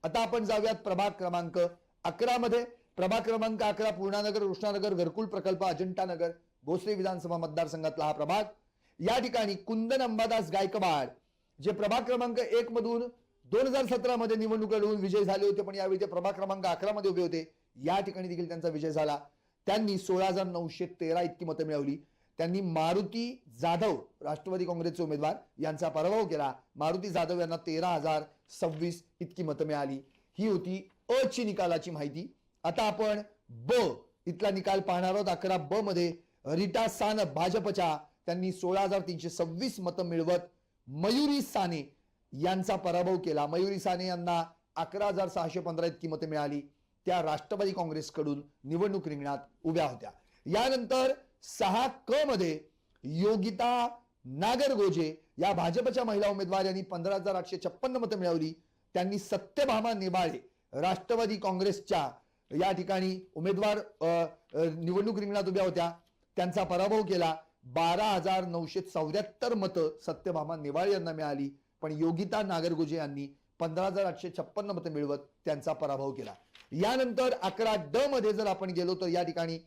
आता आपण जाऊयात प्रभाग क्रमांक 11 मध्ये। प्रभाग क्रमांक 11 पूर्णानगर, कृष्णानगर, घरकुल प्रकल्प, अजंठा नगर, भोसरी विधानसभा मतदारसंघातला हा प्रभाग। या ठिकाणी कुंदन अंबादास गायकवाड जे प्रभाग क्रमांक 1 मधून 2017 मध्ये निवडणूक लढवून विजय झाले होते, पण यावेळी ते प्रभाग क्रमांक 11 मध्ये उभे होते। या ठिकाणी देखील त्यांचा विजय झाला। त्यांनी 16,913 इतकी मतं मिळवली। त्यांनी मारुती जाधव, राष्ट्रवादी काँग्रेसचे उमेदवार, यांचा पराभव केला। मारुती जाधव यांना 13,026 इतकी मतं मिळाली। ही होती अ ची निकालाची माहिती। आता आपण ब इथला निकाल पाहणार आहोत। 11 ब मध्ये रीटा सानप भाजपच्या, त्यांनी 16,326 मतं मिळवत मयुरी साने यांचा पराभव केला। मयुरी साने यांना 11,615 इतकी मतं मिळाली। त्या राष्ट्रवादी काँग्रेसकडून निवडणूक रिंगणात उभ्या होत्या। यानंतर 6 क मध्ये योगिता नागरगोजे या भाजपच्या महिला उमेदवार यांनी 15,856 मतं मिळवली। त्यांनी सत्यभामा नेबाळे राष्ट्रवादी काँग्रेसच्या या ठिकाणी उमेदवार निवडणूक रिंगणात उभ्या होत्या, त्यांचा पराभव केला। 12,974 मतं सत्यभामा नेबाळे यांना मिळाली, पण योगिता नागरगोजे यांनी 15,856 मतं मिळवत त्यांचा पराभव केला। यानंतर 11 ड मध्ये जर आपण गेलो तर या ठिकाणी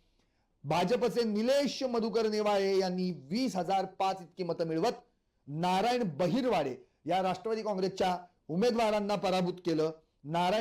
भाजपचे निलेश मधुकर नेवाळे यांनी 20,005 इतकी मतं मिळवत नारायण बहिरवाडे या राष्ट्रवादी काँग्रेसच्या उमेदवारांना पराभूत केलं। नारायण